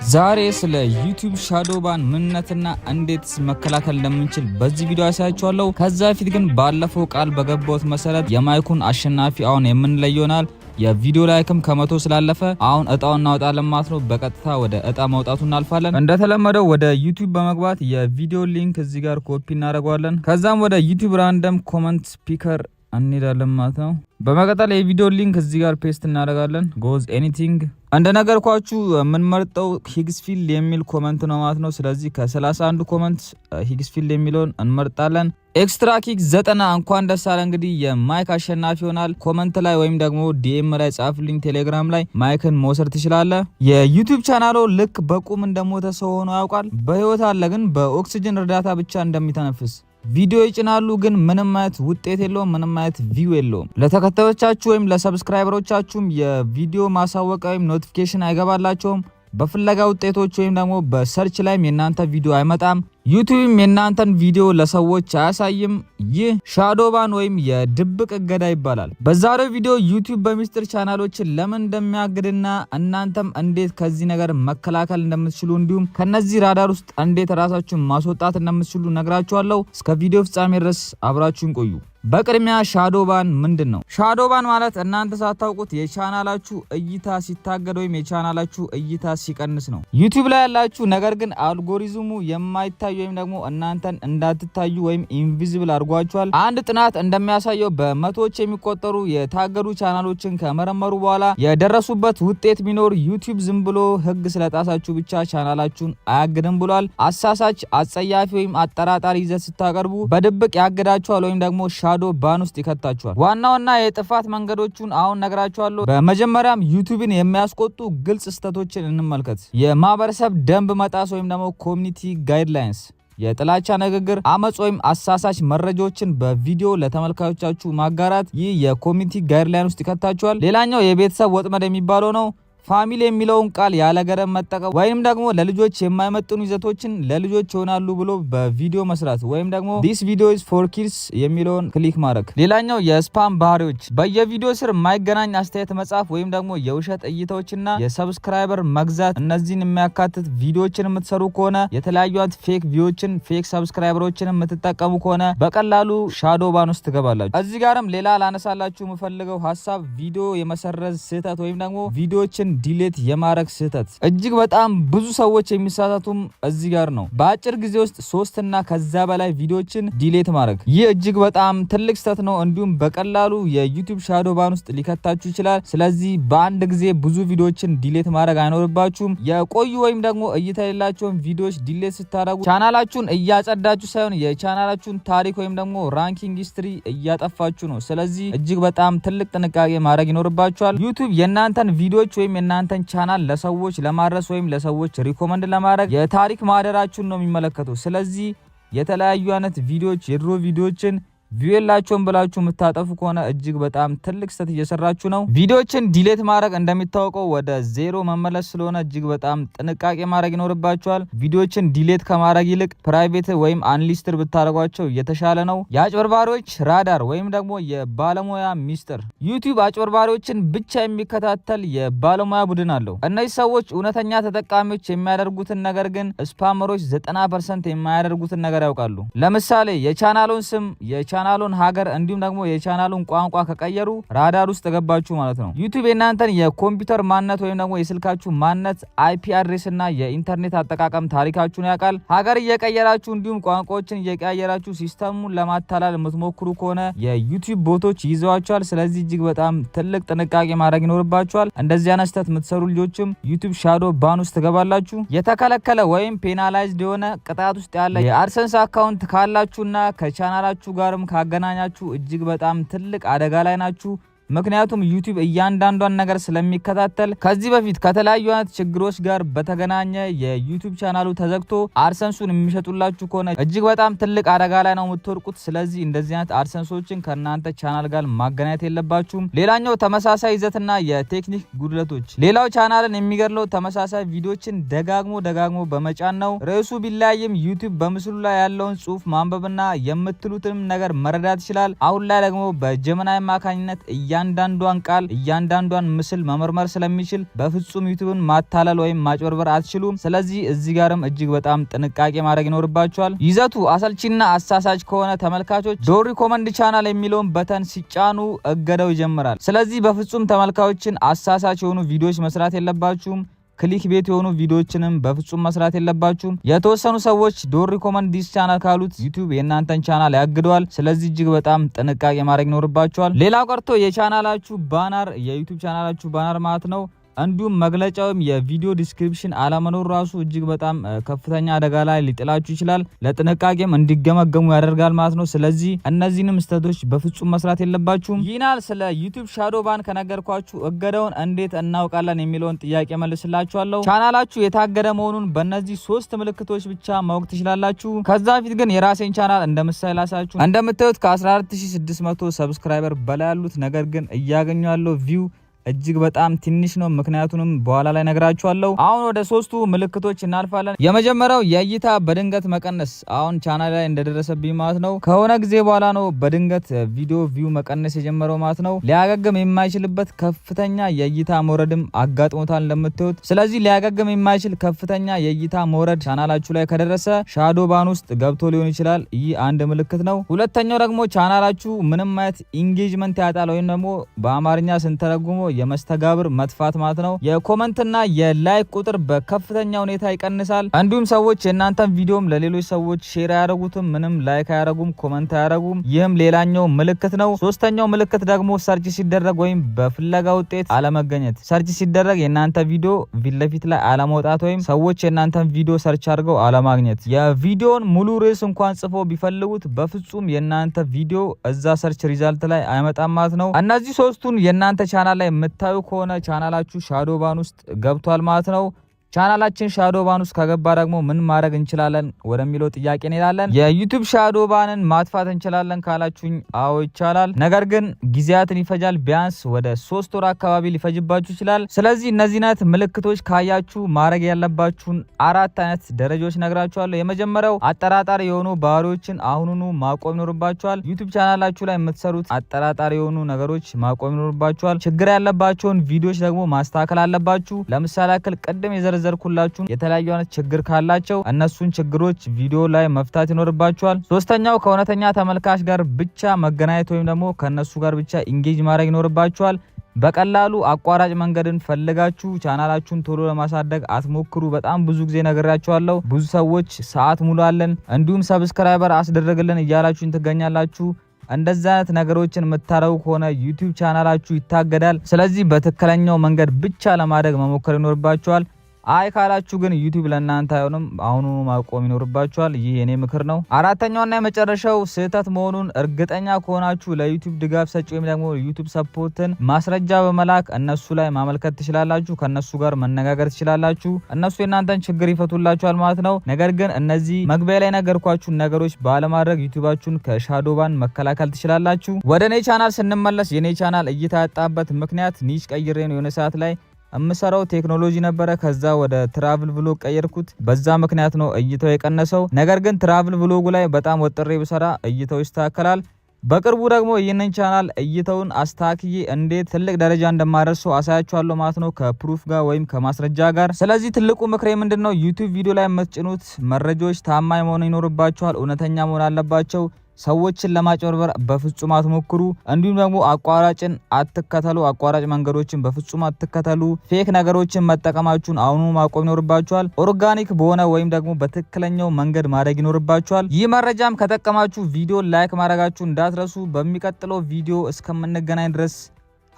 ዛሬ ስለ ዩቲዩብ ሻዶው ባን ምንነትና እንዴት መከላከል እንደምንችል በዚህ ቪዲዮ አሳያችኋለሁ። ከዛ በፊት ግን ባለፈው ቃል በገባሁት መሰረት የማይኩን አሸናፊ አሁን የምንለየውናል። የቪዲዮ ላይክም ከመቶ ስላለፈ አሁን እጣውን እናወጣለን ማለት ነው። በቀጥታ ወደ እጣ ማውጣቱ እናልፋለን። እንደተለመደው ወደ ዩቲዩብ በመግባት የቪዲዮ ሊንክ እዚህ ጋር ኮፒ እናደርገዋለን። ከዛም ወደ ዩቲዩብ ራንደም ኮመንት ስፒከር እንሄዳለን ማለት ነው። በመቀጠል የቪዲዮ ሊንክ እዚህ ጋር ፔስት እናደርጋለን። ጎዝ ኤኒቲንግ እንደነገርኳችሁ የምንመርጠው ሂግስፊልድ የሚል ኮመንት ነው ማለት ነው። ስለዚህ ከ31 ኮመንት ሂግስፊልድ የሚለውን እንመርጣለን። ኤክስትራ ኪክ 90 እንኳን ደስ አለ። እንግዲህ የማይክ አሸናፊ ይሆናል። ኮመንት ላይ ወይም ደግሞ ዲኤም ላይ ጻፍልኝ፣ ቴሌግራም ላይ ማይክን መውሰድ ትችላለህ። የዩቲዩብ ቻናሉ ልክ በቁም እንደሞተ ሰው ሆኖ ያውቃል። በህይወት አለ ግን በኦክሲጅን እርዳታ ብቻ እንደሚተነፍስ። ቪዲዮ ይጭናሉ ግን ምንም አይነት ውጤት የለውም፣ ምንም አይነት ቪው የለውም። ለተከታዮቻችሁ ወይም ለሰብስክራይበሮቻችሁም የቪዲዮ ማሳወቂያ ወይም ኖቲፊኬሽን አይገባላቸውም። በፍለጋ ውጤቶች ወይም ደግሞ በሰርች ላይም የናንተ ቪዲዮ አይመጣም። ዩቲዩብም የናንተን ቪዲዮ ለሰዎች አያሳይም። ይህ ሻዶው ባን ወይም የድብቅ እገዳ ይባላል። በዛሬው ቪዲዮ ዩቲዩብ በሚስጥር ቻናሎችን ለምን እንደሚያግድና እናንተም እንዴት ከዚህ ነገር መከላከል እንደምትችሉ እንዲሁም ከነዚህ ራዳር ውስጥ እንዴት ራሳችሁን ማስወጣት እንደምትችሉ ነግራችኋለሁ። እስከ ቪዲዮ ፍጻሜ ድረስ አብራችሁን ቆዩ። በቅድሚያ ሻዶው ባን ምንድነው? ሻዶው ባን ማለት እናንተ ሳታውቁት የቻናላችሁ እይታ ሲታገድ ወይም የቻናላችሁ እይታ ሲቀንስ ነው። ዩቲዩብ ላይ ያላችሁ ነገር ግን አልጎሪዝሙ የማይታይ ወይም ደግሞ እናንተን እንዳትታዩ ወይም ኢንቪዚብል አድርጓችኋል። አንድ ጥናት እንደሚያሳየው በመቶዎች የሚቆጠሩ የታገዱ ቻናሎችን ከመረመሩ በኋላ የደረሱበት ውጤት ቢኖር ዩቲዩብ ዝም ብሎ ህግ ስለጣሳችሁ ብቻ ቻናላችሁን አያግድም ብሏል። አሳሳች፣ አጸያፊ ወይም አጠራጣሪ ይዘት ስታቀርቡ በድብቅ ያግዳችኋል ወይም ደግሞ ሻዶው ባን ውስጥ ይከታችኋል። ዋናውና የጥፋት መንገዶቹን አሁን ነግራችኋለሁ። በመጀመሪያም ዩቲዩብን የሚያስቆጡ ግልጽ ስህተቶችን እንመልከት። የማህበረሰብ ደንብ መጣስ ወይም ደግሞ ኮሚኒቲ ጋይድላይንስ፣ የጥላቻ ንግግር፣ አመጽ ወይም አሳሳች መረጃዎችን በቪዲዮ ለተመልካቾቻችሁ ማጋራት፣ ይህ የኮሚኒቲ ጋይድላይን ውስጥ ይከታችኋል። ሌላኛው የቤተሰብ ወጥመድ የሚባለው ነው። ፋሚሊ የሚለውን ቃል ያለ ገደብ መጠቀም ወይም ደግሞ ለልጆች የማይመጥኑ ይዘቶችን ለልጆች ይሆናሉ ብሎ በቪዲዮ መስራት ወይም ደግሞ this video is for kids የሚለውን ክሊክ ማድረግ። ሌላኛው የስፓም ባህሪዎች፣ በየቪዲዮ ስር የማይገናኝ አስተያየት መጻፍ ወይም ደግሞ የውሸት እይታዎችና የሰብስክራይበር መግዛት። እነዚህን የሚያካትት ቪዲዮዎችን የምትሰሩ ከሆነ የተለያዩ ፌክ ቪዲዮዎችን ፌክ ሰብስክራይበሮችን የምትጠቀሙ ከሆነ በቀላሉ ሻዶው ባን ውስጥ ትገባላችሁ። እዚህ ጋርም ሌላ ላነሳላችሁ የምፈልገው ሀሳብ ቪዲዮ የመሰረዝ ስህተት ወይም ደግሞ ቪዲዮዎችን ዲሌት የማድረግ ስህተት። እጅግ በጣም ብዙ ሰዎች የሚሳሳቱም እዚህ ጋር ነው። በአጭር ጊዜ ውስጥ 3 እና ከዛ በላይ ቪዲዮዎችን ዲሌት ማድረግ፣ ይህ እጅግ በጣም ትልቅ ስህተት ነው። እንዲሁም በቀላሉ የዩቲዩብ ሻዶው ባን ውስጥ ሊከታችሁ ይችላል። ስለዚህ በአንድ ጊዜ ብዙ ቪዲዮዎችን ዲሌት ማድረግ አይኖርባችሁም። የቆዩ ወይም ደግሞ እይታ የሌላቸውን ቪዲዮዎች ዲሌት ስታደርጉ ቻናላችሁን እያጸዳችሁ ሳይሆን የቻናላችሁን ታሪክ ወይም ደግሞ ራንኪንግ ሂስትሪ እያጠፋችሁ ነው። ስለዚህ እጅግ በጣም ትልቅ ጥንቃቄ ማድረግ ይኖርባችኋል። ዩቲዩብ የእናንተን ቪዲዮዎች ወይም የእናንተን ቻናል ለሰዎች ለማድረስ ወይም ለሰዎች ሪኮመንድ ለማድረግ የታሪክ ማህደራችሁን ነው የሚመለከተው። ስለዚህ የተለያዩ አይነት ቪዲዮዎች የድሮ ቪዲዮዎችን ቪው የላቸውም ብላችሁ የምታጠፉ ከሆነ እጅግ በጣም ትልቅ ስህተት እየሰራችሁ ነው። ቪዲዮዎችን ዲሌት ማድረግ እንደሚታወቀው ወደ ዜሮ መመለስ ስለሆነ እጅግ በጣም ጥንቃቄ ማድረግ ይኖርባችኋል። ቪዲዮዎችን ዲሌት ከማድረግ ይልቅ ፕራይቬት ወይም አንሊስትድ ብታደርጓቸው የተሻለ ነው። የአጭበርባሪዎች ራዳር ወይም ደግሞ የባለሙያ ሚስጥር፣ ዩቲዩብ አጭበርባሪዎችን ብቻ የሚከታተል የባለሙያ ቡድን አለው። እነዚህ ሰዎች እውነተኛ ተጠቃሚዎች የሚያደርጉትን ነገር ግን ስፓመሮች 90% የማያደርጉትን ነገር ያውቃሉ። ለምሳሌ የቻናሉን ስም፣ የቻናሉን ሀገር እንዲሁም ደግሞ የቻናሉን ቋንቋ ከቀየሩ ራዳር ውስጥ ተገባችሁ ማለት ነው። ዩቲዩብ የናንተን የኮምፒውተር ማንነት ወይም ደግሞ የስልካችሁ ማንነት፣ አይፒ አድሬስ እና የኢንተርኔት አጠቃቀም ታሪካችሁን ያውቃል። ሀገር እየቀየራችሁ እንዲሁም ቋንቋዎችን እየቀያየራችሁ ሲስተሙን ለማታላል የምትሞክሩ ከሆነ የዩቲዩብ ቦቶች ይዘዋችኋል። ስለዚህ እጅግ በጣም ትልቅ ጥንቃቄ ማድረግ ይኖርባችኋል። እንደዚህ አይነት ስህተት የምትሰሩ ልጆችም ዩቲዩብ ሻዶው ባን ውስጥ ትገባላችሁ። የተከለከለ ወይም ፔናላይዝድ የሆነ ቅጣት ውስጥ ያለ የአድሰንስ አካውንት ካላችሁና ከቻናላችሁ ጋርም ካገናኛችሁ እጅግ በጣም ትልቅ አደጋ ላይ ናችሁ። ምክንያቱም ዩቲዩብ እያንዳንዷን ነገር ስለሚከታተል ከዚህ በፊት ከተለያዩ አይነት ችግሮች ጋር በተገናኘ የዩቲዩብ ቻናሉ ተዘግቶ አድሰንሱን የሚሸጡላችሁ ከሆነ እጅግ በጣም ትልቅ አደጋ ላይ ነው የምትወርቁት። ስለዚህ እንደዚህ አይነት አድሰንሶችን ከእናንተ ቻናል ጋር ማገናኘት የለባችሁም። ሌላኛው ተመሳሳይ ይዘትና የቴክኒክ ጉድለቶች። ሌላው ቻናልን የሚገድለው ተመሳሳይ ቪዲዮችን ደጋግሞ በመጫን ነው። ርዕሱ ቢለያይም ዩቲዩብ በምስሉ ላይ ያለውን ጽሑፍ ማንበብና የምትሉትንም ነገር መረዳት ይችላል። አሁን ላይ ደግሞ በጀመናይ አማካኝነት እያንዳንዷን ቃል እያንዳንዷን ምስል መመርመር ስለሚችል በፍጹም ዩቲዩብን ማታለል ወይም ማጭበርበር አትችሉም። ስለዚህ እዚህ ጋርም እጅግ በጣም ጥንቃቄ ማድረግ ይኖርባችኋል። ይዘቱ አሰልቺና አሳሳች ከሆነ ተመልካቾች ዶንት ሪኮመንድ ቻናል የሚለውን በተን ሲጫኑ እገዳው ይጀምራል። ስለዚህ በፍጹም ተመልካቾችን አሳሳች የሆኑ ቪዲዮዎች መስራት የለባችሁም። ክሊክ ቤት የሆኑ ቪዲዮዎችንም በፍጹም መስራት የለባችሁም። የተወሰኑ ሰዎች ዶንት ሪኮመንድ ዲስ ቻናል ካሉት ዩቲዩብ የእናንተን ቻናል ያግደዋል። ስለዚህ እጅግ በጣም ጥንቃቄ ማድረግ ይኖርባችኋል። ሌላው ቀርቶ የቻናላችሁ ባነር የዩቲዩብ ቻናላችሁ ባነር ማለት ነው እንዲሁም መግለጫውም የቪዲዮ ዲስክሪፕሽን አለመኖር ራሱ እጅግ በጣም ከፍተኛ አደጋ ላይ ሊጥላችሁ ይችላል። ለጥንቃቄም እንዲገመገሙ ያደርጋል ማለት ነው። ስለዚህ እነዚህንም ስህተቶች በፍጹም መስራት የለባችሁም። ይናል ስለ ዩቲዩብ ሻዶ ባን ከነገርኳችሁ እገዳውን እንዴት እናውቃለን የሚለውን ጥያቄ መልስላችኋለሁ። ቻናላችሁ የታገደ መሆኑን በእነዚህ 3 ምልክቶች ብቻ ማወቅ ትችላላችሁ። ከዛ በፊት ግን የራሴን ቻናል እንደምሳሌ ላሳያችሁ። እንደምታዩት ከ14600 ሰብስክራይበር በላይ ያሉት ነገር ግን እያገኙ ያለው ቪው እጅግ በጣም ትንሽ ነው። ምክንያቱንም በኋላ ላይ ነግራችኋለሁ። አሁን ወደ 3ቱ ምልክቶች እናልፋለን። የመጀመሪያው የእይታ በድንገት መቀነስ አሁን ቻናል ላይ እንደደረሰብኝ ማለት ነው። ከሆነ ጊዜ በኋላ ነው በድንገት ቪዲዮ ቪው መቀነስ የጀመረው ማለት ነው። ሊያገግም የማይችልበት ከፍተኛ የእይታ መውረድም አጋጥሞታል እንደምታዩት። ስለዚህ ሊያገግም የማይችል ከፍተኛ የእይታ መውረድ ቻናላችሁ ላይ ከደረሰ ሻዶ ባን ውስጥ ገብቶ ሊሆን ይችላል። ይህ አንድ ምልክት ነው። ሁለተኛው ደግሞ ቻናላችሁ ምንም አይነት ኢንጌጅመንት ያጣል ወይም ደግሞ በአማርኛ ስንተረጉሞ የመስተጋብር መጥፋት ማለት ነው። የኮመንትና የላይክ ቁጥር በከፍተኛ ሁኔታ ይቀንሳል። እንዲሁም ሰዎች የእናንተን ቪዲዮም ለሌሎች ሰዎች ሼር አያደርጉትም፣ ምንም ላይክ አያደርጉም፣ ኮመንት አያደርጉም። ይህም ሌላኛው ምልክት ነው። ሶስተኛው ምልክት ደግሞ ሰርች ሲደረግ ወይም በፍለጋ ውጤት አለመገኘት። ሰርች ሲደረግ የእናንተ ቪዲዮ ፊት ለፊት ላይ አለመውጣት ወይም ሰዎች የእናንተን ቪዲዮ ሰርች አድርገው አለማግኘት። የቪዲዮን ሙሉ ርዕስ እንኳን ጽፎ ቢፈልጉት በፍጹም የእናንተ ቪዲዮ እዛ ሰርች ሪዛልት ላይ አይመጣም ማለት ነው። እነዚህ ሶስቱን የእናንተ ቻናል ላይ የምታዩ ከሆነ ቻናላችሁ ሻዶ ባን ውስጥ ገብቷል ማለት ነው። ቻናላችን ሻዶ ባን ውስጥ ከገባ ደግሞ ምን ማድረግ እንችላለን ወደሚለው ጥያቄ እንሄዳለን። የዩቲዩብ ሻዶ ባንን ማጥፋት እንችላለን ካላችሁኝ፣ አዎ ይቻላል። ነገር ግን ጊዜያትን ይፈጃል። ቢያንስ ወደ 3 ወር አካባቢ ሊፈጅባችሁ ይችላል። ስለዚህ እነዚህ አይነት ምልክቶች ካያችሁ ማድረግ ያለባችሁን 4 አይነት ደረጃዎች ነግራችኋለሁ። የመጀመሪያው አጠራጣሪ የሆኑ ባህሪዎችን አሁኑኑ ማቆም ይኖርባችኋል። ዩቲዩብ ቻናላችሁ ላይ የምትሰሩት አጠራጣሪ የሆኑ ነገሮች ማቆም ይኖርባችኋል። ችግር ያለባቸውን ቪዲዮዎች ደግሞ ማስተካከል አለባችሁ። ለምሳሌ ያክል ቅድም ዘርኩላችሁ የተለያዩ አይነት ችግር ካላቸው እነሱን ችግሮች ቪዲዮ ላይ መፍታት ይኖርባችኋል። ሶስተኛው ከእውነተኛ ተመልካች ጋር ብቻ መገናኘት ወይም ደግሞ ከነሱ ጋር ብቻ ኢንጌጅ ማድረግ ይኖርባችኋል። በቀላሉ አቋራጭ መንገድን ፈልጋችሁ ቻናላችሁን ቶሎ ለማሳደግ አትሞክሩ። በጣም ብዙ ጊዜ ነግራችኋለሁ። ብዙ ሰዎች ሰዓት ሙሉ አለን እንዲሁም ሰብስክራይበር አስደረግልን እያላችሁን ትገኛላችሁ። እንደዛ አይነት ነገሮችን የምታረጉ ከሆነ ዩቲዩብ ቻናላችሁ ይታገዳል። ስለዚህ በትክክለኛው መንገድ ብቻ ለማደግ መሞከር ይኖርባችኋል። አይ ካላችሁ ግን ዩቲዩብ ለእናንተ አይሆንም። አሁኑኑ ማቆም ይኖርባችኋል። ይህ የኔ ምክር ነው። አራተኛውና የመጨረሻው ስህተት መሆኑን እርግጠኛ ከሆናችሁ ለዩቲዩብ ድጋፍ ሰጪ ወይም ደግሞ ዩቲዩብ ሰፖርትን ማስረጃ በመላክ እነሱ ላይ ማመልከት ትችላላችሁ። ከነሱ ጋር መነጋገር ትችላላችሁ። እነሱ የእናንተን ችግር ይፈቱላችኋል ማለት ነው። ነገር ግን እነዚህ መግቢያ ላይ ነገርኳችሁን ነገሮች ባለማድረግ ዩቲዩባችሁን ከሻዶ ባን መከላከል ትችላላችሁ። ወደ እኔ ቻናል ስንመለስ የኔ ቻናል እይታ ያጣበት ምክንያት ኒሽ ቀይሬ ነው። የሆነ ሰዓት ላይ እምሰራው ቴክኖሎጂ ነበረ። ከዛ ወደ ትራቭል ብሎግ ቀየርኩት። በዛ ምክንያት ነው እይታው የቀነሰው። ነገር ግን ትራቭል ብሎጉ ላይ በጣም ወጥሬ ብሰራ እይታው ይስተካከላል። በቅርቡ ደግሞ ይህንን ቻናል እይታውን አስተካክዬ እንዴት ትልቅ ደረጃ እንደማደርሰው አሳያችኋለሁ ማለት ነው፣ ከፕሩፍ ጋር ወይም ከማስረጃ ጋር። ስለዚህ ትልቁ ምክሬ ምንድነው? ዩቲዩብ ቪዲዮ ላይ የምትጭኑት መረጃዎች ታማኝ መሆን ይኖርባቸዋል። እውነተኛ መሆን አለባቸው። ሰዎችን ለማጭበርበር በፍጹም አትሞክሩ። እንዲሁም ደግሞ አቋራጭን አትከተሉ። አቋራጭ መንገዶችን በፍጹም አትከተሉ። ፌክ ነገሮችን መጠቀማችሁን አሁኑ ማቆም ይኖርባችኋል። ኦርጋኒክ በሆነ ወይም ደግሞ በትክክለኛው መንገድ ማድረግ ይኖርባችኋል። ይህ መረጃም ከጠቀማችሁ ቪዲዮ ላይክ ማድረጋችሁ እንዳትረሱ። በሚቀጥለው ቪዲዮ እስከምንገናኝ ድረስ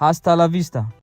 ሃስታ ላ ቪስታ።